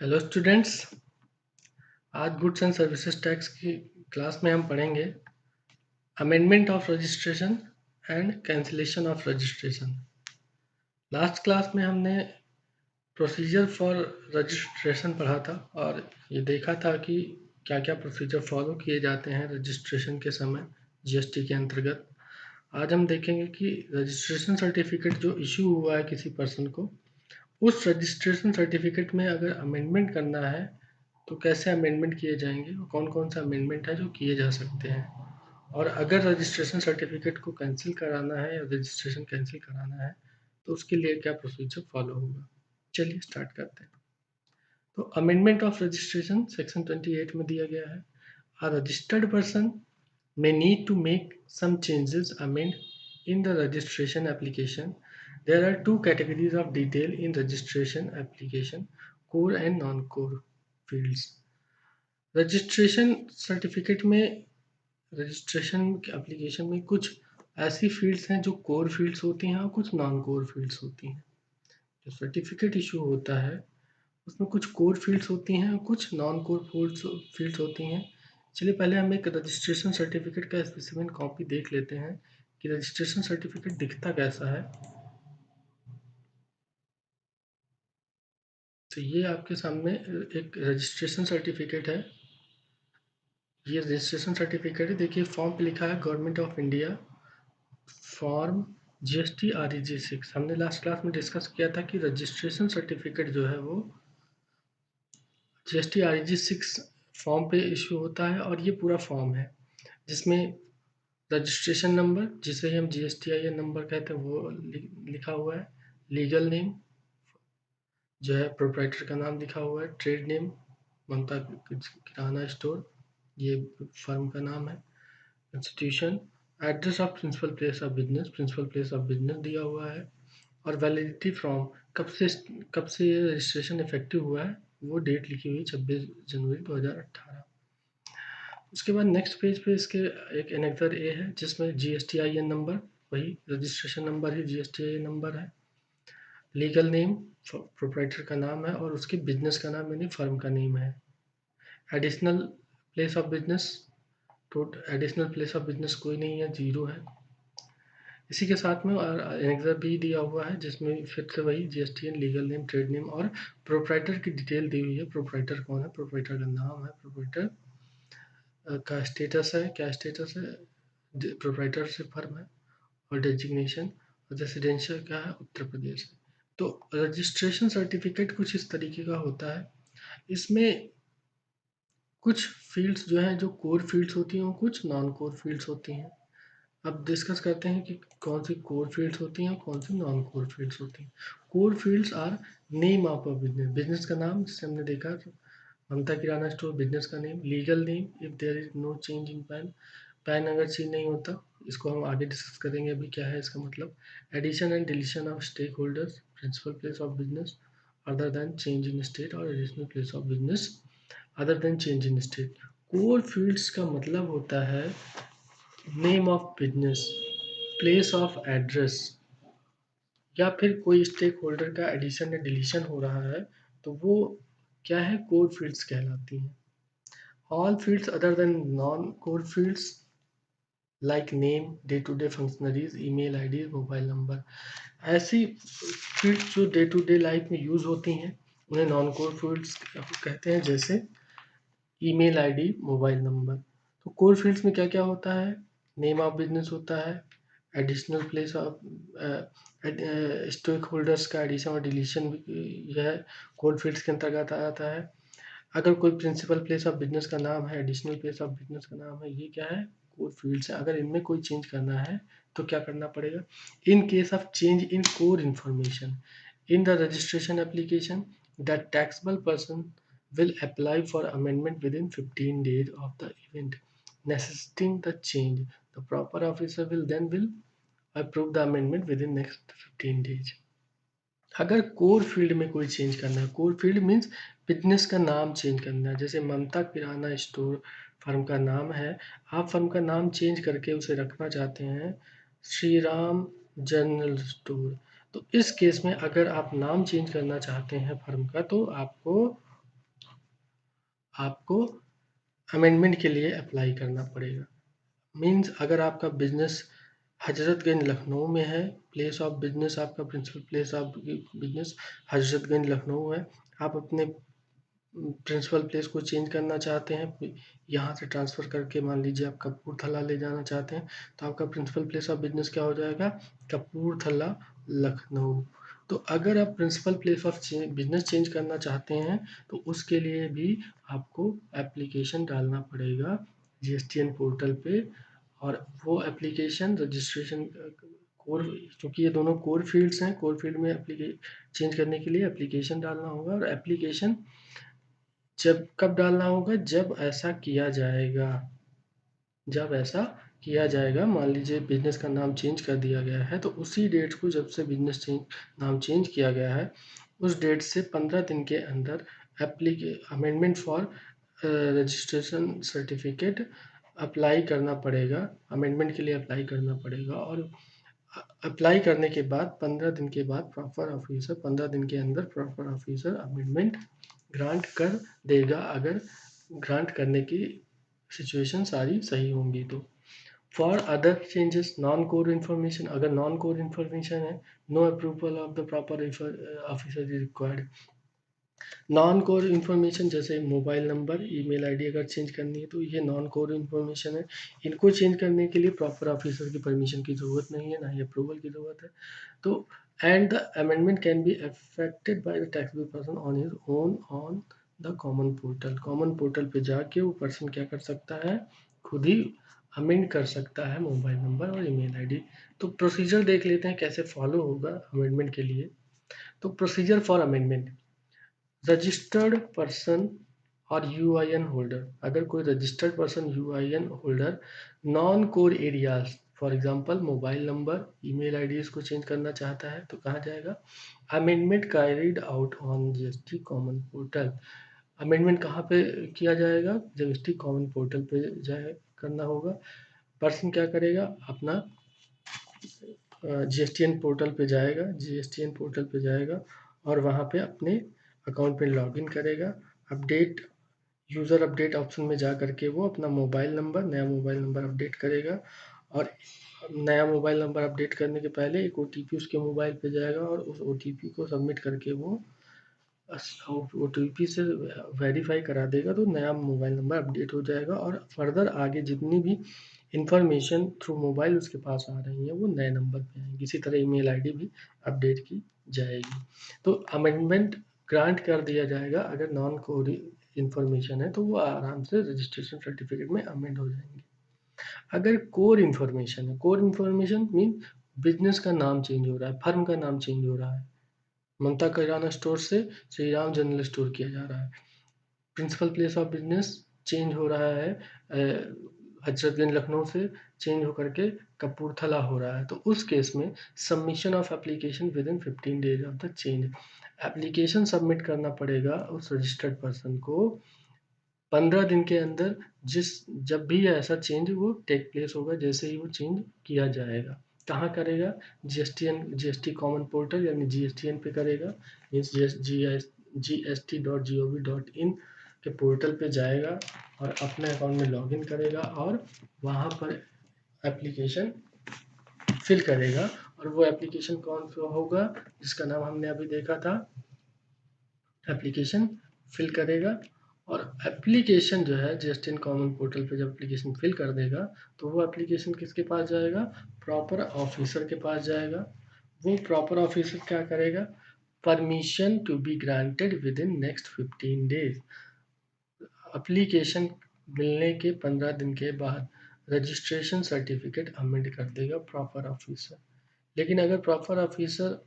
Hello students. आज goods and services tax की class में हम पढ़ेंगे amendment of registration and cancellation of registration. Last class में हमने प्रोसीजर फॉर रजिस्ट्रेशन पढ़ा था और ये देखा था कि क्या क्या प्रोसीजर फॉलो किए जाते हैं रजिस्ट्रेशन के समय जीएसटी के अंतर्गत। आज हम देखेंगे कि रजिस्ट्रेशन सर्टिफिकेट जो इशू हुआ है किसी पर्सन को, उस रजिस्ट्रेशन सर्टिफिकेट में अगर अमेंडमेंट करना है तो कैसे अमेंडमेंट किए जाएंगे और कौन कौन सा अमेंडमेंट है जो किए जा सकते हैं, और अगर रजिस्ट्रेशन सर्टिफिकेट को कैंसिल कराना है या रजिस्ट्रेशन कैंसिल कराना है तो उसके लिए क्या प्रोसीजर फॉलो होगा। चलिए स्टार्ट करते हैं। तो अमेंडमेंट ऑफ रजिस्ट्रेशन सेक्शन 28 में दिया गया है, a registered person may need to make some changes amend in the registration application. There are two categories of detail in registration application: core and non-core fields. Registration certificate में registration application में कुछ ऐसी fields हैं जो core fields होती हैं और कुछ नॉन कोर फील्ड्स होती हैं। जो सर्टिफिकेट इशू होता है उसमें कुछ कोर फील्ड्स होती हैं और कुछ नॉन कोर फील्ड्स होती हैं। चलिए पहले हम एक रजिस्ट्रेशन सर्टिफिकेट का स्पेसिमेन कॉपी देख लेते हैं कि रजिस्ट्रेशन सर्टिफिकेट दिखता कैसा है। तो ये आपके सामने एक रजिस्ट्रेशन सर्टिफिकेट है। ये रजिस्ट्रेशन सर्टिफिकेट है, देखिए फॉर्म पे लिखा है government of India form GST REG 6। हमने लास्ट क्लास में डिस्कस किया था कि रजिस्ट्रेशन सर्टिफिकेट जो है वो जीएसटी REG 6 फॉर्म पे इशू होता है और ये पूरा फॉर्म है जिसमें रजिस्ट्रेशन नंबर, जिसे हम GSTIN नंबर कहते हैं, वो लिखा हुआ है। लीगल नेम जो है प्रोप्राइटर का नाम लिखा हुआ है। Trade name Mamata Kirana store, ये फर्म का नाम है। Institution, address of principal place of business, principal place of business दिया हुआ है। और वैलिडिटी फ्रॉम कब से ये रजिस्ट्रेशन इफेक्टिव हुआ है वो डेट लिखी हुई 26 जनवरी 2018। उसके बाद नेक्स्ट पेज पे इसके एक एनेक्सर ए है जिसमें GSTIN नंबर, वही रजिस्ट्रेशन नंबर ही GSTIN नंबर है। लीगल नेम प्रोप्राइटर का नाम है और उसके बिजनेस का नाम यानी फर्म का नेम है। Additional place of business, additional place of business कोई नहीं है, 0 है। इसी के साथ में एनेक्सर बी दिया हुआ है जिसमें फिर से वही GSTN, legal name, trade name और प्रोप्राइटर की डिटेल दी हुई है। प्रोप्राइटर कौन है, प्रोप्राइटर का नाम है, प्रोप्राइटर का स्टेटस है, क्या स्टेटस है, प्रोप्राइटर से फर्म है, और डेजिग्नेशन रेसिडेंशियल क्या है, उत्तर प्रदेश है। तो रजिस्ट्रेशन सर्टिफिकेट कुछ इस तरीके का होता है। इसमें कुछ फील्ड्स जो हैं जो कोर फील्ड्स होती हैं और कुछ नॉन कोर फील्ड्स होती हैं। अब डिस्कस करते हैं कि कौन सी कोर फील्ड्स होती हैं और कौन सी नॉन कोर फील्ड्स होती हैं। Core fields are name of a business, business का नाम जिससे हमने देखा ममता किराना स्टोर, बिजनेस का name. Legal name if there is no change in PAN, PAN अगर चेंज नहीं होता, इसको हम आगे डिस्कस करेंगे अभी क्या है इसका मतलब। Addition and deletion of stake holders, principal place of business other than change in state, और additional place of business other than change in state. Core fields का मतलब होता है name of business, place of address, या फिर कोई stake holder का addition या डिलीशन हो रहा है तो वो क्या है, कोर फील्ड्स कहलाती हैं। All fields other than non core fields like name, day to day functionaries, email ID, mobile number, ऐसी फील्ड्स जो डे टू डे लाइफ में यूज होती हैं उन्हें नॉन कोर फील्ड्स कहते हैं, जैसे ईमेल आईडी, मोबाइल नंबर। तो कोर फील्ड्स में क्या क्या होता है, नेम ऑफ बिजनेस होता है, additional place of stake holders का एडिशन और डिलीशन, यह कोर फील्ड्स के अंतर्गत आता है। अगर कोई प्रिंसिपल प्लेस ऑफ बिजनेस का नाम है, एडिशनल प्लेस ऑफ बिजनेस का नाम है, ये क्या है, कोर फील्ड्स है। अगर इनमें कोई चेंज करना है तो क्या करना पड़ेगा। In case of change in core information in the registration application, the taxable person will apply for amendment within 15 days of the event necessitating the change. The proper officer will approve the amendment within next 15 days. अगर core field में कोई change करना है, core field means business का नाम change करना है, जैसे ममता किराना स्टोर फर्म का नाम है, आप फर्म का नाम चेंज करके उसे रखना चाहते हैं श्री राम जनरल स्टोर। तो इस केस में अगर आप नाम चेंज करना चाहते हैं फर्म का तो आपको आपको अमेंडमेंट के लिए अप्लाई करना पड़ेगा। मीन्स अगर आपका बिजनेस हजरतगंज लखनऊ में है, प्लेस ऑफ बिजनेस आपका principal place of business Hazratganj Lucknow है, आप अपने प्रिंसिपल प्लेस को चेंज करना चाहते हैं, यहाँ से ट्रांसफ़र करके मान लीजिए आप कपूरथला ले जाना चाहते हैं, तो आपका प्रिंसिपल प्लेस ऑफ बिजनेस क्या हो जाएगा? कपूरथला लखनऊ। तो अगर आप principal place of business change करना चाहते हैं तो उसके लिए भी आपको एप्लीकेशन डालना पड़ेगा जीएसटीएन पोर्टल पे, और वो एप्लीकेशन रजिस्ट्रेशन कोर, क्योंकि ये दोनों कोर फील्ड्स हैं, कोर फील्ड में चेंज करने के लिए एप्लीकेशन डालना होगा। और एप्लीकेशन जब कब डालना होगा? जब ऐसा किया जाएगा, मान लीजिए बिजनेस का नाम चेंज कर दिया गया है, तो उसी डेट को, जब से बिजनेस नाम चेंज किया गया है, उस डेट से 15 दिन के अंदर amendment for registration certificate apply करना पड़ेगा, अमेंडमेंट के लिए अप्लाई करना पड़ेगा। और अप्लाई करने के बाद 15 दिन के बाद प्रॉपर ऑफिसर 15 दिन के अंदर प्रॉपर ऑफिसर अमेंडमेंट ग्रांट कर देगा, अगर ग्रांट करने की सिचुएशन सारी सही होंगी तो। For other changes non core information, अगर नॉन कोर इन्फॉर्मेशन है, no approval of the proper officer is required. Non core information जैसे मोबाइल नंबर, ईमेल आईडी अगर चेंज करनी है तो ये नॉन कोर इन्फॉर्मेशन है, इनको चेंज करने के लिए प्रॉपर ऑफिसर की परमिशन की ज़रूरत नहीं है, ना ही अप्रूवल की ज़रूरत है। तो and the amendment can be affected by the taxable person on his own on the common portal. Common portal पे जाके वो पर्सन क्या कर सकता है? खुद ही अमेंड कर सकता है मोबाइल नंबर और ईमेल आईडी। तो प्रोसीजर देख लेते हैं कैसे फॉलो होगा अमेंडमेंट के लिए। तो procedure for amendment, registered person और यूआईएन होल्डर, अगर कोई registered person UIN holder non core areas, for example mobile number, email ID को चेंज करना चाहता है तो कहाँ जाएगा? Amendment carried out on GST common portal. Amendment कहाँ पे किया जाएगा? जीएसटी कॉमन पोर्टल पे जाए करना होगा। पर्सन क्या करेगा? अपना जीएसटीएन पोर्टल पे जाएगा, जीएसटीएन पोर्टल पे जाएगा और वहाँ पे अपने अकाउंट में लॉगिन करेगा। अपडेट, यूज़र अपडेट ऑप्शन में जा करके वो अपना मोबाइल नंबर, नया मोबाइल नंबर अपडेट करेगा। और नया मोबाइल नंबर अपडेट करने के पहले एक ओटीपी उसके मोबाइल पे जाएगा और उस ओटीपी को सबमिट करके वो ओटीपी से वेरीफाई करा देगा, तो नया मोबाइल नंबर अपडेट हो जाएगा। और फर्दर आगे जितनी भी इंफॉर्मेशन थ्रू मोबाइल उसके पास आ रही है वो नए नंबर पे आएंगी। इसी तरह ईमेल आईडी भी अपडेट की जाएगी। तो अमेंडमेंट ग्रांट कर दिया जाएगा, अगर नॉन कोर इन्फॉर्मेशन है तो वो आराम से रजिस्ट्रेशन सर्टिफिकेट में अमेंड हो जाएंगे। अगर कोर इन्फॉर्मेशन है, कोर इन्फॉर्मेशन मीन बिजनेस का नाम चेंज हो रहा है, फर्म का नाम चेंज हो रहा है, ममता किराना स्टोर से श्री राम जनरल स्टोर किया जा रहा है, principal place of business change हो रहा है, हजरतगंज लखनऊ से चेंज होकर के कपूरथला हो रहा है, तो उस केस में submission of application with in 15 days of the change. Application submit करना पड़ेगा उस रजिस्टर्ड पर्सन को 15 दिन के अंदर, जब भी ऐसा चेंज वो टेक प्लेस होगा, जैसे ही वो चेंज किया जाएगा। कहाँ करेगा? जीएसटी कॉमन पोर्टल यानी जीएसटीएन पे करेगा, मीन्स gst.gov.in के पोर्टल पे जाएगा और अपने अकाउंट में लॉगिन करेगा और वहाँ पर एप्लीकेशन फिल करेगा। और वो एप्लीकेशन कौन सा होगा? जिसका नाम हमने अभी देखा था, एप्लीकेशन फिल करेगा। और एप्लीकेशन जो है जीएसटी कॉमन पोर्टल पे जब एप्लीकेशन फिल कर देगा तो वो एप्लीकेशन किसके पास जाएगा? प्रॉपर ऑफिसर के पास जाएगा। वो प्रॉपर ऑफिसर क्या करेगा? Permission to be granted within next 15 days. Application मिलने के 15 दिन के बाद रजिस्ट्रेशन सर्टिफिकेट अमेंड कर देगा प्रॉपर ऑफिसर। लेकिन अगर प्रॉपर ऑफिसर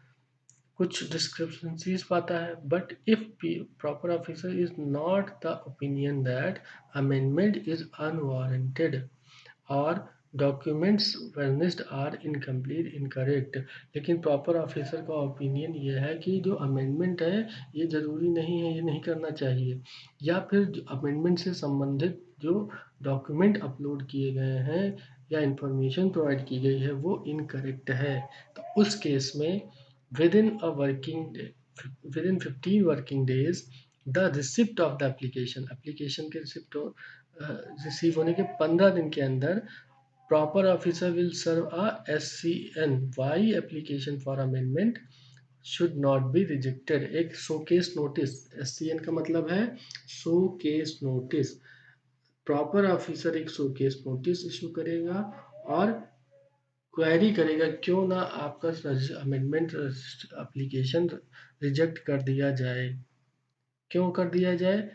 कुछ डिस्क्रिपेंसीज पाता है, but if proper officer is not the opinion that amendment is unwarranted और documents furnished are incomplete incorrect, लेकिन प्रॉपर ऑफिसर का ओपिनियन ये है कि जो अमेंडमेंट है ये ज़रूरी नहीं है, ये नहीं करना चाहिए, या फिर अमेंडमेंट से संबंधित जो डॉक्यूमेंट अपलोड किए गए हैं या इंफॉर्मेशन प्रोवाइड की गई है वो इनकरेक्ट है, तो उस केस में within 15 working days the receipt of the application, application के रिसिप्ट रिसीव होने के 15 दिन के अंदर proper officer will serve a SCNY application for amendment should not be rejected. एक शोकेस नोटिस, SCN का मतलब है शोकेस नोटिस। प्रॉपर ऑफिसर एक शोकेस नोटिस इशू करेगा और क्वेरी करेगा क्यों ना आपका अमेंडमेंट एप्लीकेशन रिजेक्ट कर दिया जाए। क्यों कर दिया जाए?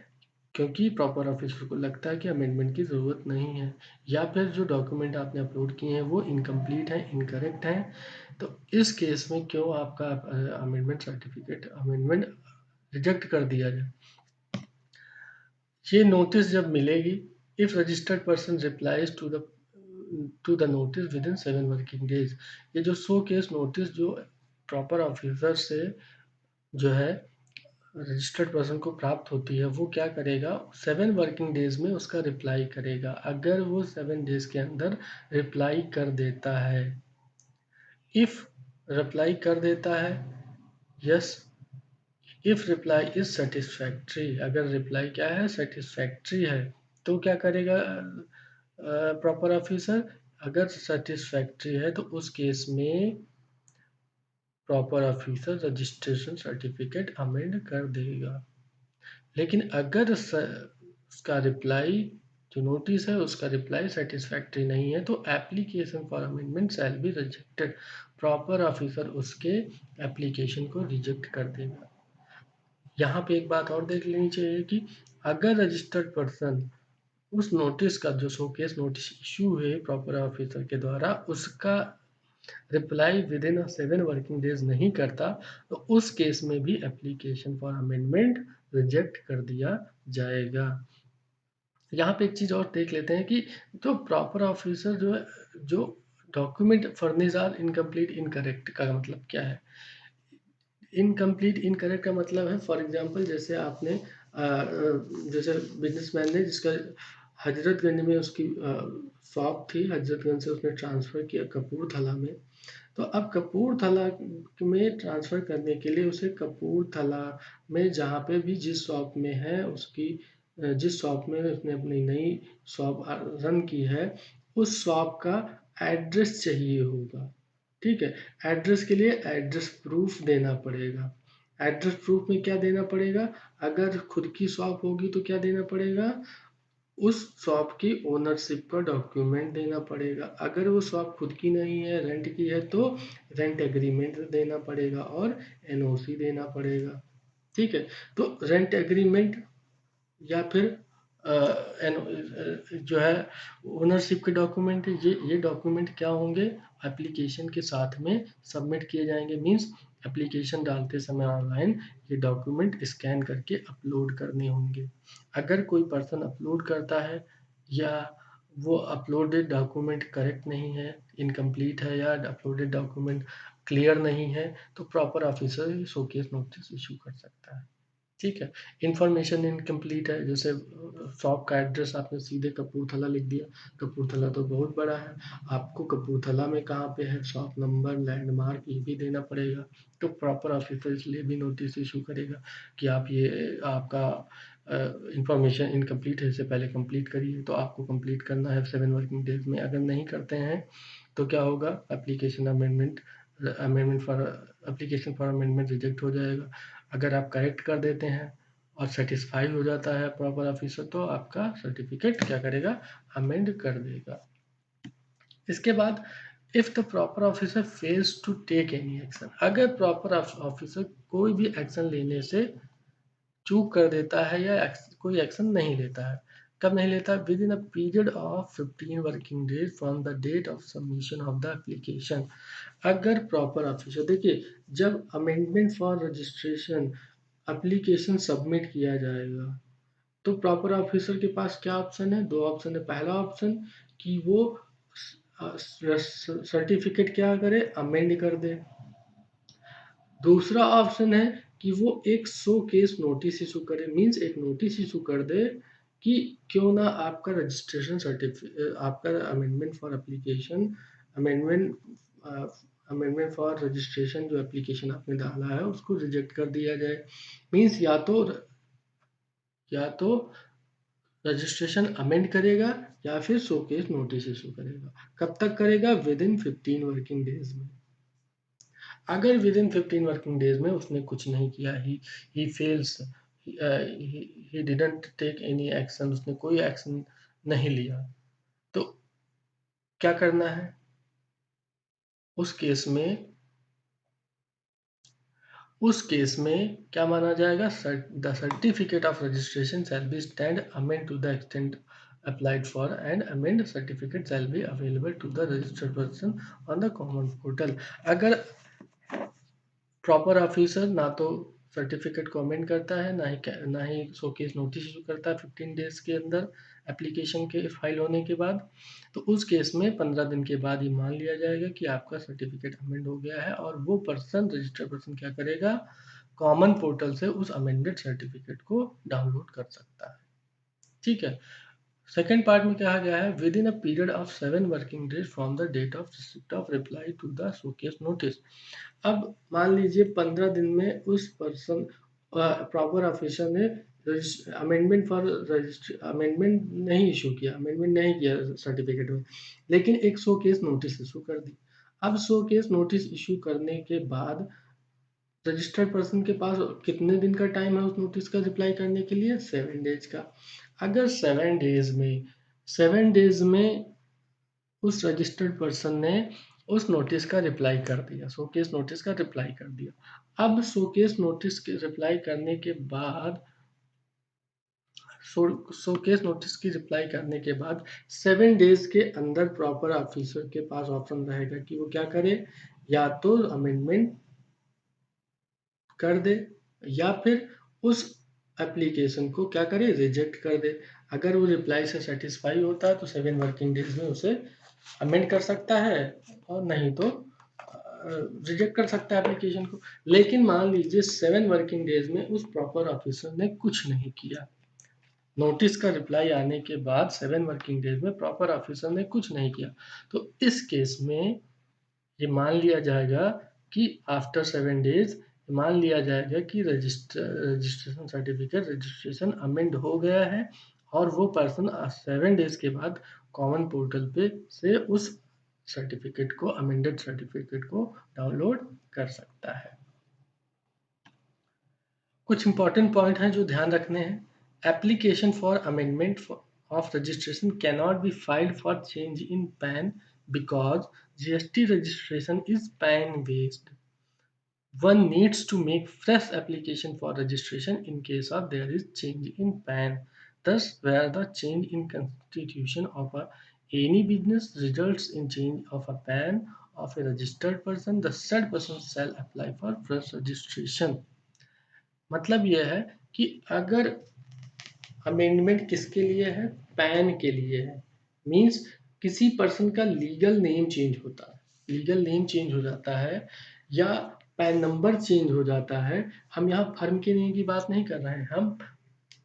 क्योंकि प्रॉपर ऑफिसर को लगता है कि अमेंडमेंट की ज़रूरत नहीं है, या फिर जो डॉक्यूमेंट आपने अपलोड किए हैं वो इनकम्प्लीट हैं, इनकरेक्ट हैं। तो इस केस में क्यों आपका अमेंडमेंट रिजेक्ट कर दिया जाए। ये नोटिस जब मिलेगी, if registered person replies to the notice within 7 working days. ये जो शो केस नोटिस जो प्रॉपर ऑफिसर से जो है रजिस्टर्ड पर्सन को प्राप्त होती है, वो क्या करेगा, 7 वर्किंग डेज में उसका रिप्लाई करेगा। अगर वो 7 डेज के अंदर रिप्लाई कर देता है, इफ रिप्लाई कर देता है, yes, if reply is satisfactory, अगर रिप्लाई क्या है, सेटिस्फैक्ट्री है, तो क्या करेगा प्रॉपर ऑफिसर, अगर सेटिस्फैक्ट्री है तो उस केस में proper officer registration certificate amend कर देगा। लेकिन अगर उसका रिप्लाई जो नोटिस है उसका रिप्लाई सेटिस्फैक्ट्री नहीं है तो application for amendment shall be rejected. Proper officer उसके एप्लीकेशन को रिजेक्ट कर देगा। यहाँ पे एक बात और देख लेनी चाहिए कि अगर रजिस्टर्ड पर्सन उस नोटिस का जो शोकेस नोटिस इशू है प्रॉपर ऑफिसर के द्वारा उसका reply with in 7 working days नहीं करता, तो उस केस में भी एप्लीकेशन फॉर अमेंडमेंट रिजेक्ट कर दिया जाएगा। यहाँ पे एक चीज़ और देख लेते हैं कि जो प्रॉपर ऑफिसर जो है, जो document furnish are incomplete incorrect का मतलब क्या है। इनकम्प्लीट इनकरेक्ट का मतलब है, फॉर एग्जांपल जैसे आपने जैसे बिजनेसमैन ने जिसका हजरतगंज में उसकी शॉप थी, हजरतगंज से उसने ट्रांसफ़र किया कपूरथला में। तो अब कपूरथला में ट्रांसफ़र करने के लिए उसे कपूरथला में जहाँ पे भी जिस शॉप में है उसकी जिस शॉप में उसने अपनी नई शॉप रन की है उस शॉप का एड्रेस चाहिए होगा। ठीक है, एड्रेस के लिए एड्रेस प्रूफ देना पड़ेगा। एड्रेस प्रूफ में क्या देना पड़ेगा, अगर खुद की शॉप होगी तो क्या देना पड़ेगा, उस शॉप की ओनरशिप का डॉक्यूमेंट देना पड़ेगा। अगर वो शॉप खुद की नहीं है, रेंट की है, तो रेंट एग्रीमेंट देना पड़ेगा और NOC देना पड़ेगा। ठीक है, तो रेंट एग्रीमेंट या फिर जो है ओनरशिप के डॉक्यूमेंट, ये डॉक्यूमेंट क्या होंगे, एप्लीकेशन के साथ में सबमिट किए जाएंगे। मीन्स एप्लीकेशन डालते समय ऑनलाइन ये डॉक्यूमेंट स्कैन करके अपलोड करने होंगे। अगर कोई पर्सन अपलोड करता है या वो अपलोडेड डॉक्यूमेंट करेक्ट नहीं है, इनकम्प्लीट है, या अपलोडेड डॉक्यूमेंट क्लियर नहीं है, तो proper officer showcase notice issue कर सकता है। ठीक है, इंफॉर्मेशन इनकम्प्लीट है, जैसे शॉप का एड्रेस आपने सीधे कपूरथला लिख दिया, कपूरथला तो बहुत बड़ा है, आपको कपूरथला में कहाँ पे है, शॉप नंबर, लैंडमार्क ये भी देना पड़ेगा। तो प्रॉपर ऑफिसर इसलिए भी नोटिस इशू करेगा कि आप ये आपका इंफॉर्मेशन इनकम्प्लीट है, इससे पहले कंप्लीट करिए। तो आपको कंप्लीट करना है 7 वर्किंग डेज में। अगर नहीं करते हैं तो क्या होगा, amendment for application for amendment reject हो जाएगा। अगर आप करेक्ट कर देते हैं और सेटिस्फाई हो जाता है प्रॉपर ऑफिसर, तो आपका सर्टिफिकेट क्या करेगा, अमेंड कर देगा। इसके बाद if the proper officer fails to take any action, अगर प्रॉपर ऑफिसर कोई भी एक्शन लेने से चूक कर देता है या कोई एक्शन नहीं लेता है, कब नहीं लेता, within a period of 15 working days from the date of submission of the application. अगर प्रॉपर ऑफिसर, देखिए जब amendment for registration application submit किया जाएगा तो प्रॉपर ऑफिसर के पास क्या ऑप्शन है, दो ऑप्शन है। पहला ऑप्शन कि वो सर्टिफिकेट क्या करे, अमेंड कर दे। दूसरा ऑप्शन है कि वो एक शो केस नोटिस इशू करे, मीन्स एक नोटिस इशू कर दे कि क्यों ना आपका रजिस्ट्रेशन सर्टिफिकेट, आपका amendment for application, amendment amendment for registration जो एप्लीकेशन आपने डाला है उसको रिजेक्ट कर दिया जाए। मीन्स या तो या तो रजिस्ट्रेशन अमेंड करेगा या फिर शोकेस नोटिस इशू करेगा। कब तक करेगा? विद इन 15 वर्किंग डेज में। अगर विद इन 15 वर्किंग डेज में उसने कुछ नहीं किया, he fails, he didn't take any action, उसने कोई एक्शन नहीं लिया, तो क्या करना है उस केस में? उस केस में क्या माना जाएगा? The certificate of registration shall be stand amend to the extent applied for, and amend certificate shall be available to the registered person on the common portal। अगर प्रॉपर ऑफिसर ना तो certificate को amend करता है, ना ही showcase notice issue करता है 15 days के अंदर एप्लीकेशन के फाइल होने के बाद, तो उस केस में 15 दिन के बाद ये मान लिया जाएगा कि आपका सर्टिफिकेट अमेंड हो गया है, और वो पर्सन, रजिस्टर्ड पर्सन क्या करेगा? कॉमन पोर्टल से उस अमेंडेड सर्टिफिकेट को डाउनलोड कर सकता है। ठीक है। सेकेंड पार्ट में कहा गया है within a period of 7 working days from the date of receipt of reply to the show cause notice. अब मान लीजिए 15 दिन में उस पर्सन, प्रॉपर ऑफिसर ने अमेंडमेंट फॉर रजिस्टर, अमेंडमेंट नहीं इशू किया, अमेंडमेंट नहीं किया सर्टिफिकेट में, लेकिन एक शो केस नोटिस इशू कर दी। अब शो केस नोटिस इशू करने के बाद रजिस्टर्ड पर्सन के पास कितने दिन का टाइम है उस नोटिस का रिप्लाई करने के लिए? 7 डेज का। अगर 7 डेज में उस रजिस्टर्ड पर्सन ने उस नोटिस का रिप्लाई कर दिया, शोकेस नोटिस का रिप्लाई कर दिया। अब शोकेस नोटिस के रिप्लाई करने के बाद, शोकेस नोटिस की रिप्लाई करने के बाद 7 डेज के अंदर प्रॉपर ऑफिसर के पास ऑप्शन रहेगा कि वो क्या करे, या तो अमेंडमेंट कर दे या फिर उस एप्लीकेशन को क्या करे, रिजेक्ट कर दे। अगर वो रिप्लाई से सेटिस्फाई होता है तो 7 वर्किंग डेज में उसे अमेंड कर सकता है, और नहीं तो रिजेक्ट कर सकता है एप्लीकेशन को। लेकिन मान लीजिए 7 वर्किंग डेज में उस प्रॉपर ऑफिसर ने कुछ नहीं किया, नोटिस का रिप्लाई आने के बाद 7 वर्किंग डेज में प्रॉपर ऑफिसर ने कुछ नहीं किया, तो इस केस में ये मान लिया जाएगा कि आफ्टर 7 डेज मान लिया जाएगा कि रजिस्ट्रेशन सर्टिफिकेट, रजिस्ट्रेशन अमेंड हो गया है, और वो पर्सन 7 डेज के बाद कॉमन पोर्टल पे से उस सर्टिफिकेट को, अमेंडेड सर्टिफिकेट को डाउनलोड कर सकता है। कुछ इंपॉर्टेंट पॉइंट हैं जो ध्यान रखने हैं। Application for amendment of registration can not be filed for change in pan because GST registration is pan based. One needs to make fresh application for registration in case of there is change in PAN. Thus, where the change in constitution of any business results in change of a PAN of a registered person, the said person shall apply for fresh registration। मतलब यह है कि अगर amendment किसके लिए है? Pan के लिए है। मीन्स किसी पर्सन का लीगल नेम चेंज होता है, लीगल नेम चेंज हो जाता है, या पैन नंबर चेंज हो जाता है। हम यहाँ फर्म के नेम की बात नहीं कर रहे हैं, हम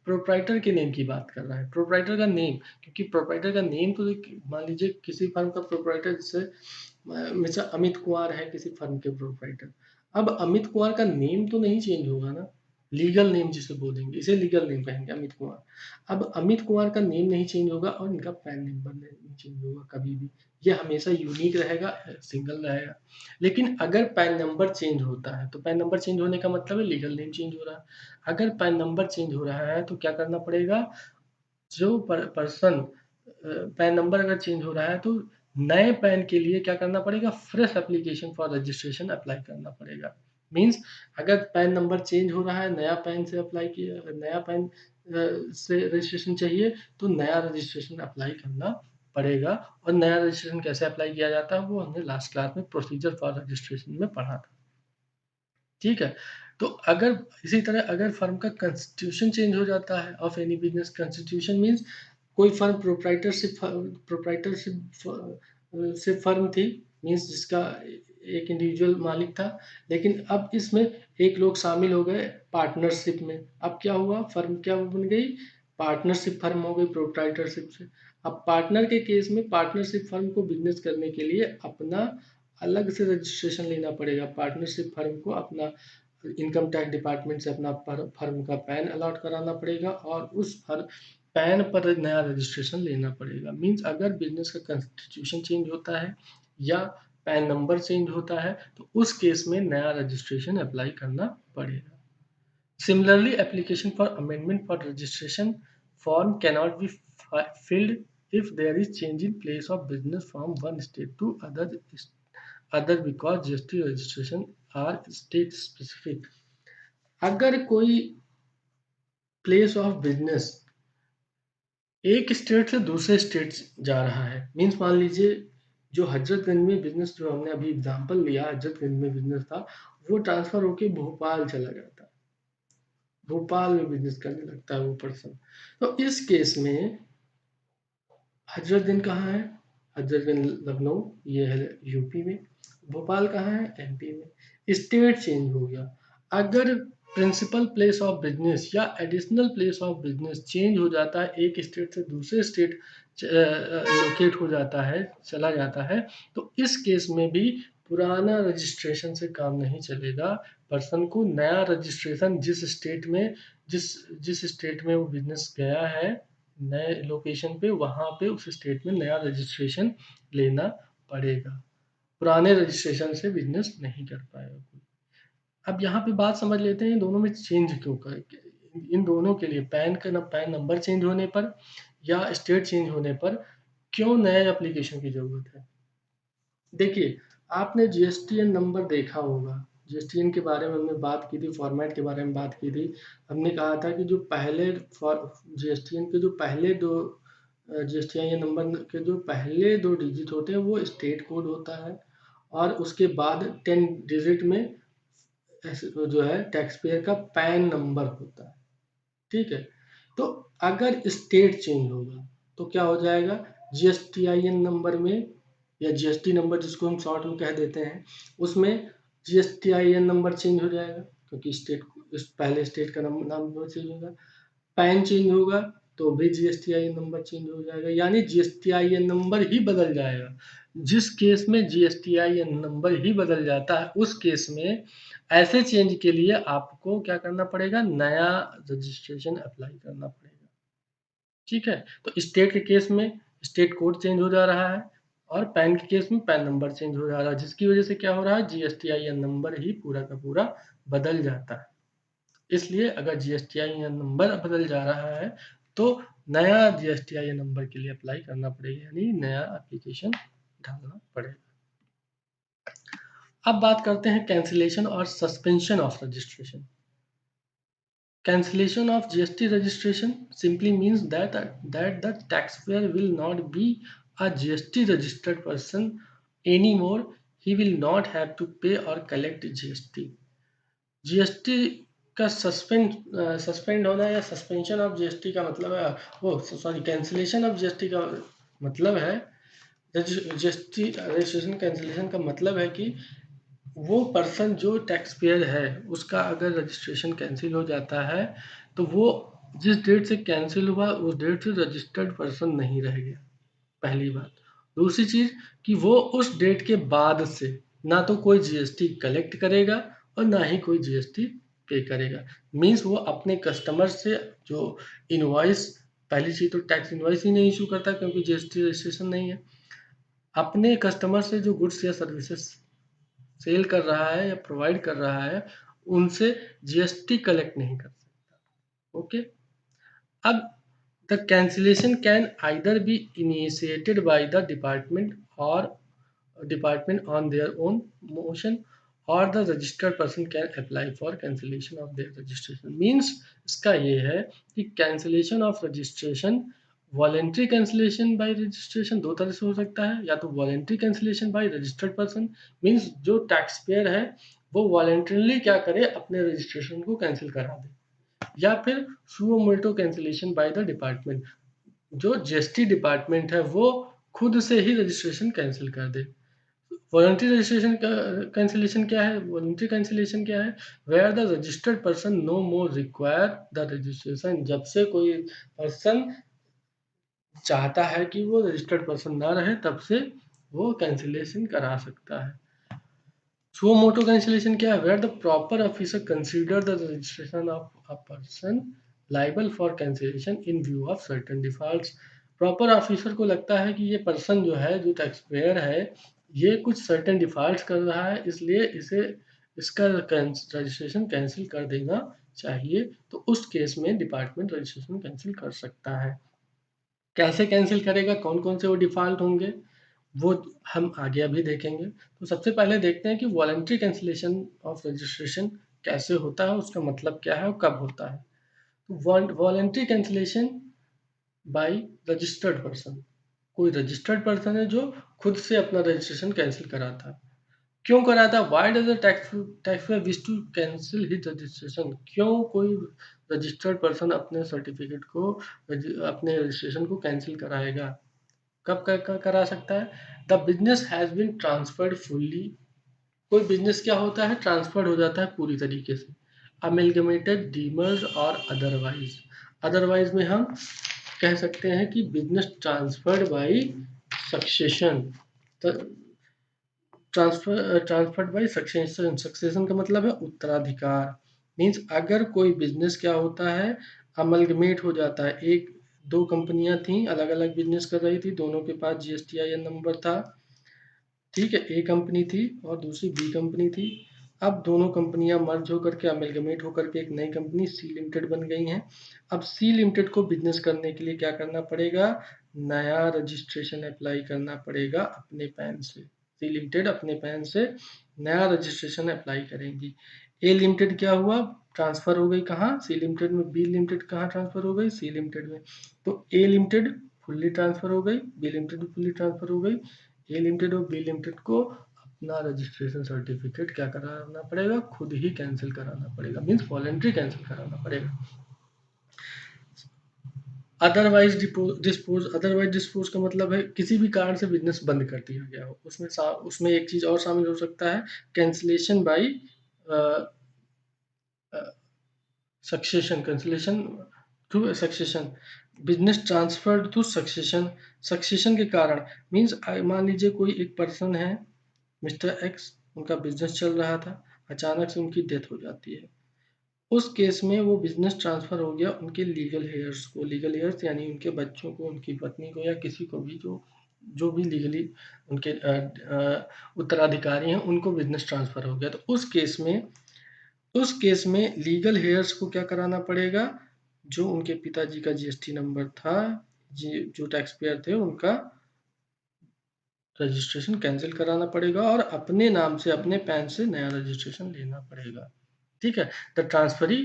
प्रोप्राइटर के नेम की बात कर रहे हैं। प्रोप्राइटर का नेम, क्योंकि प्रोप्राइटर का नेम तो मान लीजिए किसी फर्म का प्रोप्राइटर, जैसे मिस्टर अमित कुमार है किसी फर्म के प्रोप्राइटर, अब अमित कुमार का नेम तो नहीं चेंज होगा ना, लीगल नेम जिसे बोलेंगे, इसे लीगल नेम कहेंगे अमित कुमार। अब अमित कुमार का नेम नहीं चेंज होगा और इनका पैन नंबर नहीं चेंज होगा कभी भी, ये हमेशा यूनिक रहेगा, सिंगल रहेगा। लेकिन अगर पैन नंबर चेंज होता है तो पैन नंबर चेंज होने का मतलब है लीगल नेम चेंज हो रहा है। अगर पैन नंबर चेंज हो रहा है तो क्या करना पड़ेगा? जो पर्सन, पैन नंबर अगर चेंज हो रहा है तो नए पैन के लिए क्या करना पड़ेगा? Fresh application for registration apply करना पड़ेगा। मीन्स अगर पैन नंबर चेंज हो रहा है, नया पैन से अप्लाई किया, नया पैन से रजिस्ट्रेशन चाहिए, तो नया रजिस्ट्रेशन अप्लाई करना पड़ेगा। और नया रजिस्ट्रेशन कैसे अप्लाई किया जाता है वो हमने लास्ट क्लास में प्रोसीजर फॉर रजिस्ट्रेशन में पढ़ा था। ठीक है। तो अगर इसी तरह अगर फर्म का कंस्टिट्यूशन चेंज हो जाता है of any business, constitution means कोई फर्म प्रोप्राइटरशिप से फर्म थी, मींस जिसका एक इंडिविजुअल मालिक था, लेकिन अब इसमें एक लोग शामिल हो गए पार्टनरशिप में। अब क्या हुआ? फर्म क्या बन गई? पार्टनरशिप फर्म हो गई प्रोप्राइटरशिप से। अब पार्टनर के केस में पार्टनरशिप फर्म को बिजनेस करने के लिए अपना अलग से रजिस्ट्रेशन लेना पड़ेगा, पार्टनरशिप फर्म को अपना इनकम टैक्स डिपार्टमेंट से अपना फर्म का पैन अलॉट कराना पड़ेगा और उस पैन पर नया रजिस्ट्रेशन लेना पड़ेगा। मीन्स अगर बिजनेस का कंस्टिट्यूशन चेंज होता है या पैन नंबर चेंज होता है तो उस केस में नया रजिस्ट्रेशन अप्लाई करना पड़ेगा। Similarly, application for amendment for registration form cannot be filled if there is change in place of business from one state to other because GST registration are state specific। अगर कोई place of business एक state से दूसरे state जा रहा है, means मान लीजिए जो हजरतगंज में बिजनेस, जो हमने अभी एग्जांपल लिया हजरतगंज में बिजनेस था, वो ट्रांसफर होके भोपाल चला जाता है, भोपाल में बिजनेस करने लगता है वो पर्सन। तो इस केस में हजरतगंज कहाँ है? हजरतगंज लखनऊ, ये है यूपी में। भोपाल कहाँ है? एमपी में। स्टेट चेंज हो गया। अगर प्रिंसिपल प्लेस ऑफ बिजनेस या additional place of business change हो जाता है, एक स्टेट से दूसरे स्टेट लोकेट हो जाता है, चला जाता है, तो इस केस में भी पुराना रजिस्ट्रेशन से काम नहीं चलेगा। पर्सन को नया रजिस्ट्रेशन जिस स्टेट में जिस स्टेट में वो बिजनेस गया है, नए लोकेशन पे, वहाँ पे उस स्टेट में नया रजिस्ट्रेशन लेना पड़ेगा। पुराने रजिस्ट्रेशन से बिजनेस नहीं कर पाएगा कोई। अब यहाँ पे बात समझ लेते हैं दोनों में चेंज क्यों कर, इन दोनों के लिए पैन नंबर चेंज होने पर या स्टेट चेंज होने पर क्यों नए एप्लीकेशन की जरूरत है। देखिए, आपने जीएसटीएन नंबर देखा होगा। जीएसटीएन के बारे में हमने बात की थी, फॉर्मेट के बारे में बात की थी। हमने कहा था कि जो पहले जीएसटीएन के जो पहले दो जीएसटीआईएन नंबर के जो पहले दो डिजिट होते हैं वो स्टेट कोड होता है और उसके बाद 10 डिजिट में जो है टैक्स पेयर का पैन नंबर होता है। ठीक है, तो अगर स्टेट चेंज होगा तो क्या हो जाएगा, जीएसटीआईएन नंबर में या जीएसटी नंबर जिसको हम शॉर्ट में कह देते हैं, उसमें जीएसटीआईएन नंबर चेंज हो जाएगा क्योंकि स्टेट पहले स्टेट का नाम चेंज होगा। पैन चेंज होगा तो भी जीएसटीआईएन नंबर चेंज हो जाएगा, यानी जीएसटीआईएन नंबर ही बदल जाएगा। जिस केस में जीएसटीआईएन नंबर ही बदल जाता है उस केस में ऐसे चेंज के लिए आपको क्या करना पड़ेगा, नया रजिस्ट्रेशन अप्लाई करना पड़ेगा। ठीक है, तो स्टेट के केस में स्टेट कोड चेंज हो जा रहा है और पैन के केस में पैन नंबर चेंज हो जा रहा है, जिसकी वजह से क्या हो रहा है, जीएसटीआईएन नंबर ही पूरा का पूरा बदल जाता है। इसलिए अगर जीएसटीआईएन नंबर बदल जा रहा है तो नया जीएसटीआईएन नंबर के लिए अप्लाई करना पड़ेगा, यानी नया एप्लीकेशन डालना पड़ेगा। अब बात करते हैं कैंसिलेशन और suspension of registration. Cancellation of GST registration simply means that the taxpayer will not be a GST registered person anymore. He will not have to pay or collect GST. GST का suspend होना या suspension of GST का मतलब है, वो sorry, cancellation of GST का मतलब है, जीएसटी रजिस्ट्रेशन कैंसिलेशन का मतलब है कि वो पर्सन जो टैक्स पेयर है उसका अगर रजिस्ट्रेशन कैंसिल हो जाता है तो वो जिस डेट से कैंसिल हुआ उस डेट से रजिस्टर्ड पर्सन नहीं रह गया, पहली बात। दूसरी चीज कि वो उस डेट के बाद से ना तो कोई जीएसटी कलेक्ट करेगा और ना ही कोई जीएसटी पे करेगा। मीन्स वो अपने कस्टमर से जो इनवॉइस, पहली चीज तो टैक्स इनवॉइस ही नहीं इशू करता क्योंकि जीएसटी रजिस्ट्रेशन नहीं है। अपने कस्टमर से जो गुड्स या सर्विसेज सेल कर रहा है या प्रोवाइड कर रहा है उनसे जीएसटी कलेक्ट नहीं कर सकता। ओके, अब the cancellation can either be initiated by the department on their own motion or the registered person can apply for cancellation of their registration. Means इसका ये है कि cancellation of registration, voluntary cancellation by registration दो तरह से हो सकता है, या तो voluntary cancellation by registered person, means जो टैक्स पेयर है वो वॉलेंट्रीली क्या करे, अपने रजिस्ट्रेशन को कैंसिल करा दे, या फिर suo motu cancellation bye the department, जो जीएसटी डिपार्टमेंट है वो खुद से ही रजिस्ट्रेशन कैंसिल कर दे। वॉलंटरी रजिस्ट्रेशन कैंसिलेशन क्या है, वॉलंटरी कैंसिलेशन क्या है, where the registered person no more require the registration, जब से कोई पर्सन चाहता है कि वो रजिस्टर्ड पर्सन ना रहे तब से वो कैंसिलेशन करा सकता है। सुओ मोटो कैंसिलेशन क्या है? Where the proper officer consider the registration of a person liable for cancellation in view of certain defaults. Proper officer को लगता है कि ये पर्सन जो है, जो टैक्सपेयर है, ये कुछ सर्टेन डिफॉल्ट्स कर रहा है, इसलिए इसे इसका रजिस्ट्रेशन कैंसिल कर देना चाहिए। तो उस केस में डिपार्टमेंट रजिस्ट्रेशन कैंसिल कर सकता है। कैसे कैंसिल करेगा, कौन कौन से वो डिफॉल्ट होंगे, वो हम आगे अभी देखेंगे। तो सबसे पहले देखते हैं कि वॉलंटरी कैंसिलेशन ऑफ रजिस्ट्रेशन कैसे होता है, उसका मतलब क्या है और कब होता है। तो voluntary cancellation by registered person, कोई रजिस्टर्ड पर्सन है जो खुद से अपना रजिस्ट्रेशन कैंसिल कराता है। क्यों कराता है? Why does the taxpayer wish to cancel his registration? क्यों कोई रजिस्टर्ड पर्सन अपने सर्टिफिकेट को, अपने रजिस्ट्रेशन को कैंसिल कराएगा? कब करा सकता है? The business has been transferred fully. कोई बिजनेस क्या होता है? ट्रांसफर्ड हो जाता है पूरी तरीके से। अमेलगमेटेड, डीमर्ज और अदरवाइज। अदरवाइज में हम कह सकते हैं कि business transferred by succession. Transferred by succession. Succession का मतलब है उत्तराधिकार। मीन्स अगर कोई बिजनेस क्या होता है, अमलगमेट हो जाता है। एक दो कंपनियां थी, अलग अलग बिजनेस कर रही थी, दोनों के पास जीएसटीआईएन नंबर था। ठीक है, ए कंपनी थी और दूसरी बी कंपनी थी। अब दोनों कंपनियां मर्ज होकर के, अमेलगमेट होकर के एक नई कंपनी सी लिमिटेड बन गई हैं। अब सी लिमिटेड को बिजनेस करने के लिए क्या करना पड़ेगा? नया रजिस्ट्रेशन अप्लाई करना पड़ेगा अपने पैन से। सी लिमिटेड अपने पैन से नया रजिस्ट्रेशन अप्लाई करेंगी। ए लिमिटेड क्या हुआ? ट्रांसफर हो गई कहाँ? सी लिमिटेड में। बी लिमिटेड कहाँ ट्रांसफर हो गई? सी लिमिटेड में। तो ए लिमिटेड फुल्ली ट्रांसफर हो गई, बी लिमिटेड भी फुल्ली ट्रांसफर हो गई। ए लिमिटेड और बी लिमिटेड को अपना रजिस्ट्रेशन सर्टिफिकेट क्या कराना पड़ेगा? खुद ही कैंसिल कराना पड़ेगा। मीन्स वॉलेंट्री कैंसिल कराना पड़ेगा। Otherwise dispose. अदरवाइज डिस्पोज का मतलब है किसी भी कारण से बिजनेस बंद कर दिया गया हो। उसमें एक चीज और शामिल हो सकता है, cancellation by succession. Cancellation to succession, business transfer to succession. Succession के कारण मीन्स मान लीजिए कोई एक पर्सन है, मिस्टर एक्स, उनका बिजनेस चल रहा था, अचानक से उनकी डेथ हो जाती है। उस केस में वो बिजनेस ट्रांसफर हो गया उनके लीगल हेयर्स को। लीगल हेयर्स यानी उनके बच्चों को, उनकी पत्नी को, या किसी को भी जो जो भी लीगली उनके उत्तराधिकारी हैं, उनको बिजनेस ट्रांसफर हो गया। तो उस केस में लीगल हेयर्स को क्या कराना पड़ेगा? जो उनके पिताजी का जीएसटी नंबर था, जो टैक्स पेयर थे, उनका रजिस्ट्रेशन कैंसिल कराना पड़ेगा और अपने नाम से, अपने पैन से नया रजिस्ट्रेशन लेना पड़ेगा। ठीक है। द ट्रांसफरी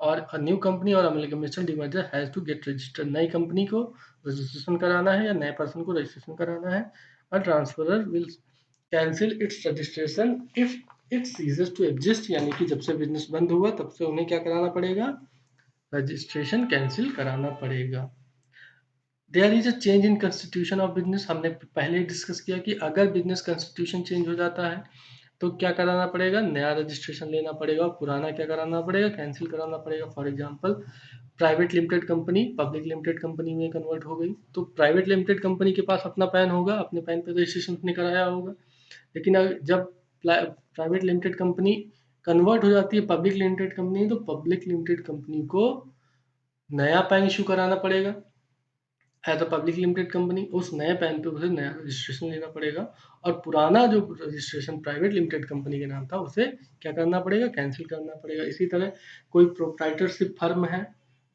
और अ न्यू कंपनी और amalgamation demerger has to get registered. नई कंपनी को रजिस्ट्रेशन कराना है या नए पर्सन को रजिस्ट्रेशन कराना है। और transferor will cancel its registration if it ceases to exist, यानी कि जब से बिजनेस बंद हुआ तब से उन्हें क्या कराना पड़ेगा? रजिस्ट्रेशन कैंसिल कराना पड़ेगा। There is a change in constitution of business. हमने पहले डिस्कस किया कि अगर बिजनेस कंस्टिट्यूशन चेंज हो जाता है तो क्या कराना पड़ेगा? नया रजिस्ट्रेशन लेना पड़ेगा। और पुराना क्या कराना पड़ेगा? कैंसिल कराना पड़ेगा। For example, private limited company public limited company में कन्वर्ट हो गई, तो प्राइवेट लिमिटेड कंपनी के पास अपना पैन होगा, अपने पैन पे रजिस्ट्रेशन उसने कराया होगा। लेकिन जब प्राइवेट लिमिटेड कंपनी कन्वर्ट हो जाती है पब्लिक लिमिटेड कंपनी, तो पब्लिक लिमिटेड कंपनी को नया पैन इशू कराना पड़ेगा। As a public limited company उस नए पैन पे उसे नया रजिस्ट्रेशन लेना पड़ेगा। और पुराना जो रजिस्ट्रेशन प्राइवेट लिमिटेड कंपनी के नाम था, उसे क्या करना पड़ेगा? कैंसिल करना पड़ेगा। इसी तरह कोई प्रोप्राइटरशिप फर्म है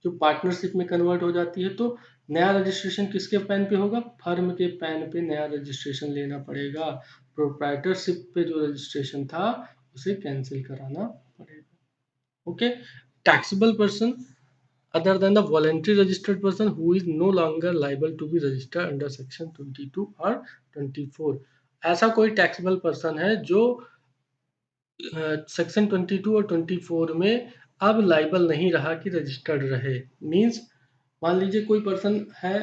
जो पार्टनरशिप में कन्वर्ट हो जाती है, तो नया रजिस्ट्रेशन किसके पैन पे होगा? फर्म के पैन पे नया रजिस्ट्रेशन लेना पड़ेगा। प्रोप्राइटरशिप पे जो रजिस्ट्रेशन था उसे कैंसिल कराना पड़ेगा। Okay. Taxable person other than the voluntary registered person who is no longer liable to be registered under section 22 or 24। ऐसा कोई टैक्सेबल पर्सन है जो सेक्शन 22 और 24 में अब लाइबल नहीं रहा कि रजिस्टर्ड रहे। मींस मान लीजिए कोई पर्सन है,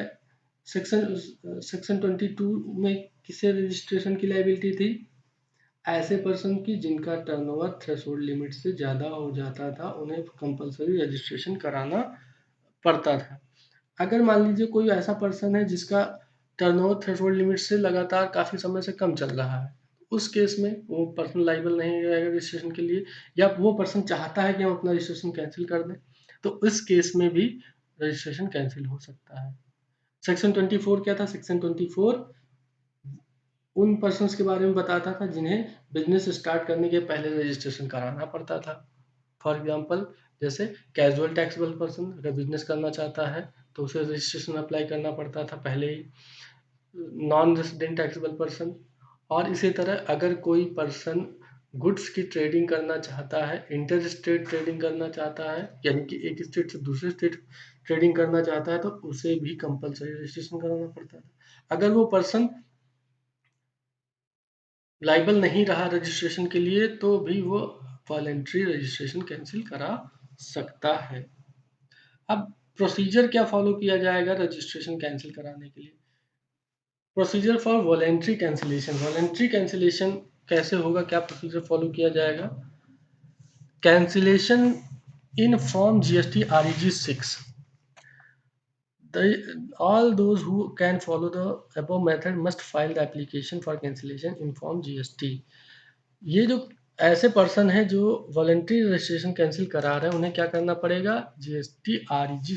सेक्शन सेक्शन 22 में किसे रजिस्ट्रेशन की लाइबिलिटी थी? ऐसे पर्सन की जिनका टर्नओवर थ्रेशोल्ड लिमिट से ज़्यादा हो जाता था, उन्हें कंपलसरी रजिस्ट्रेशन कराना पड़ता था। अगर मान लीजिए कोई ऐसा पर्सन है जिसका टर्नओवर थ्रेशोल्ड लिमिट से लगातार काफ़ी समय से कम चल रहा है, उस केस में वो पर्सन लाइबल नहीं रहेगा रजिस्ट्रेशन के लिए, या वो पर्सन चाहता है कि हम अपना रजिस्ट्रेशन कैंसिल कर दें, तो इस केस में भी रजिस्ट्रेशन कैंसिल हो सकता है। सेक्शन 24 क्या था? सेक्शन 24 उन पर्सन्स के बारे में बताता था जिन्हें बिजनेस स्टार्ट करने के पहले रजिस्ट्रेशन कराना पड़ता था। फॉर एग्जांपल, जैसे कैजुअल टैक्सेबल पर्सन अगर बिजनेस करना चाहता है तो उसे रजिस्ट्रेशन अप्लाई करना पड़ता था पहले ही। नॉन रेसिडेंट टैक्सेबल पर्सन, और इसी तरह अगर कोई पर्सन गुड्स की ट्रेडिंग करना चाहता है, इंटर स्टेट ट्रेडिंग करना चाहता है, यानी कि एक स्टेट से दूसरे स्टेट ट्रेडिंग करना चाहता है, तो उसे भी कंपलसरी रजिस्ट्रेशन कराना पड़ता था। अगर वो पर्सन लाइबल नहीं रहा रजिस्ट्रेशन के लिए तो भी वो वॉलेंट्री रजिस्ट्रेशन कैंसिल करा सकता है। अब प्रोसीजर क्या फॉलो किया जाएगा रजिस्ट्रेशन कैंसिल कराने के लिए? Procedure for voluntary cancellation. Voluntary cancellation कैसे होगा, क्या प्रोसीजर फॉलो किया जाएगा? Cancellation in form GST REG 6। All those who can follow the above method must file the application for cancellation in form GST। ये जो ऐसे पर्सन है जो वॉलेंट्री रजिस्ट्रेशन कैंसिल करा रहे हैं, उन्हें क्या करना पड़ेगा? जीएसटी आरईजी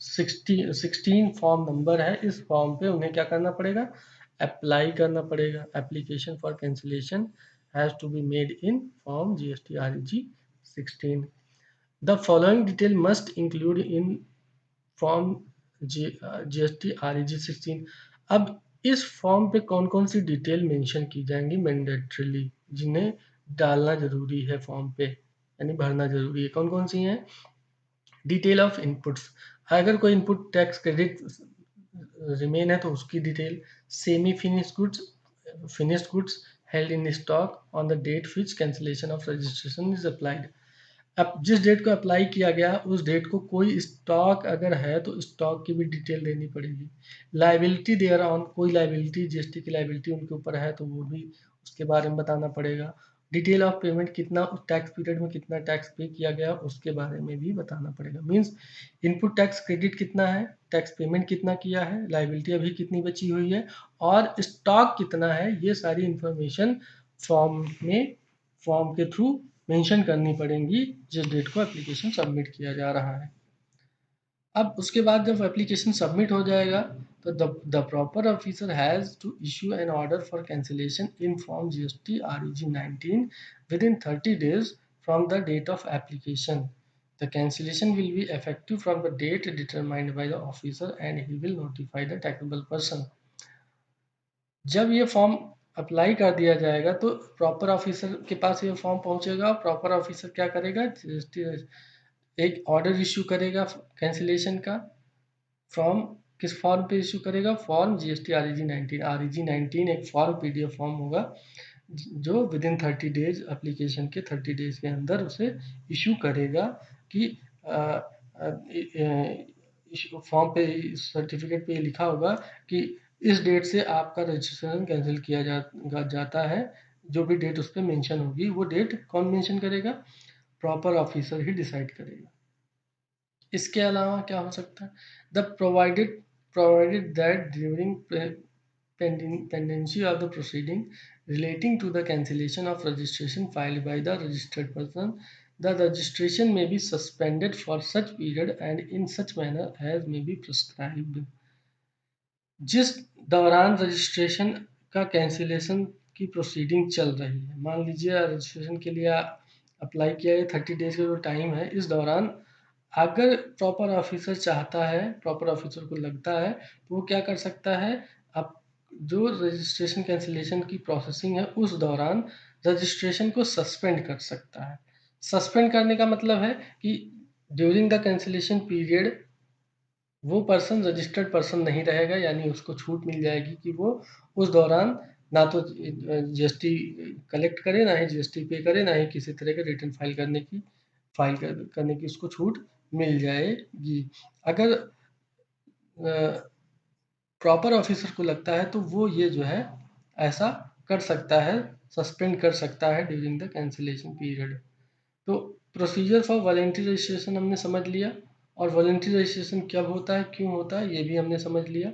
16 फॉर्म नंबर है, इस फॉर्म पे उन्हें क्या करना पड़ेगा? अप्लाई करना पड़ेगा। Application for cancellation has to be made in form GST REG 16। The following detail must include in form GST REG 16। अब इस फॉर्म पे कौन कौन सी डिटेल मेंशन की जाएंगी मैंडेटरीली, जिन्हें डालना जरूरी है फॉर्म पे, यानी भरना जरूरी है? कौन कौन सी हैं? डिटेल ऑफ इनपुट्स, अगर कोई इनपुट टैक्स क्रेडिट रिमेन है तो उसकी detail. Semi finished goods held in stock on the date which cancellation of registration is applied. अब जिस डेट को अप्लाई किया गया उस डेट को कोई स्टॉक अगर है तो स्टॉक की भी डिटेल देनी पड़ेगी। लाइबिलिटी देयर ऑन, कोई लाइबिलिटी जीएसटी की लाइबिलिटी उनके ऊपर है तो वो भी उसके बारे में बताना पड़ेगा। डिटेल ऑफ पेमेंट, कितना उस टैक्स पीरियड में कितना टैक्स पे किया गया उसके बारे में भी बताना पड़ेगा। मीन्स इनपुट टैक्स क्रेडिट कितना है, टैक्स पेमेंट कितना किया है, लाइबिलिटी अभी कितनी बची हुई है, और स्टॉक कितना है, ये सारी इंफॉर्मेशन फॉर्म के थ्रू मेंशन करनी पड़ेंगी जिस डेट को एप्लीकेशन सबमिट किया जा रहा है। अब उसके बाद जब एप्लीकेशन सबमिट हो जाएगा तो the proper officer has to issue an order for cancellation in form GST REG 19 within 30 days from the date of application. The cancellation will be effective from the date determined by the officer and he will notify the taxable person। जब ये form apply कर दिया जाएगा तो proper officer के पास ये form पहुंचेगा। Proper officer क्या करेगा? एक ऑर्डर इशू करेगा कैंसिलेशन का। फॉर्म किस फॉर्म पे इशू करेगा? Form GST REG 19। आरईजी 19 एक फॉर्म पीडीएफ फॉर्म होगा जो विद इन 30 डेज, एप्लीकेशन के 30 डेज के अंदर उसे इशू करेगा कि फॉर्म पे, सर्टिफिकेट पे लिखा होगा कि इस डेट से आपका रजिस्ट्रेशन कैंसिल किया जाता है। जो भी डेट उस पर मेंशन होगी वो डेट कौन मेंशन करेगा? प्रॉपर ऑफिसर ही डिसाइड करेगा। इसके अलावा क्या हो सकता है? The provided that during pendency of the proceeding relating to the cancellation of registration filed by the registered person, the registration may be suspended for such period and in such manner as may be prescribed। जिस दौरान registration का cancellation की proceeding चल रही है, मान लीजिए registration के लिए अप्लाई किया है, 30 डेज का जो टाइम है, इस दौरान अगर प्रॉपर ऑफिसर चाहता है, प्रॉपर ऑफिसर को लगता है तो वो क्या कर सकता है? अब जो रजिस्ट्रेशन कैंसिलेशन की प्रोसेसिंग है उस दौरान रजिस्ट्रेशन को सस्पेंड कर सकता है। सस्पेंड करने का मतलब है कि ड्यूरिंग द कैंसिलेशन पीरियड वो पर्सन रजिस्टर्ड पर्सन नहीं रहेगा, यानी उसको छूट मिल जाएगी कि वो उस दौरान ना तो जीएसटी कलेक्ट करे, ना ही जीएसटी पे करे, ना ही किसी तरह का रिटर्न करने की उसको छूट मिल जाएगी। अगर प्रॉपर ऑफिसर को लगता है तो वो ये जो है ऐसा कर सकता है, सस्पेंड कर सकता है ड्यूरिंग द कैंसिलेशन पीरियड। तो प्रोसीजर फॉर वॉलेंट्री रजिस्ट्रेशन हमने समझ लिया, और वॉलेंट्री रजिस्ट्रेशन कब होता है, क्यों होता है, ये भी हमने समझ लिया।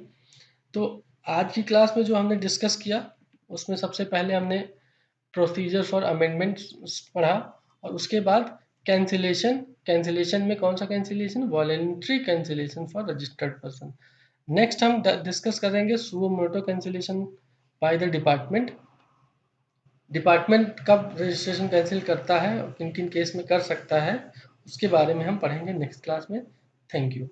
तो आज की क्लास में जो हमने डिस्कस किया उसमें सबसे पहले हमने प्रोसीजर फॉर अमेंडमेंट्स पढ़ा, और उसके बाद कैंसिलेशन में कौन सा cancellation? Voluntary cancellation for registered person. Next हम डिस्कस करेंगे suo motu cancellation bye the department. Department कब रजिस्ट्रेशन कैंसिल करता है और किन किन केस में कर सकता है, उसके बारे में हम पढ़ेंगे नेक्स्ट क्लास में। Thank you.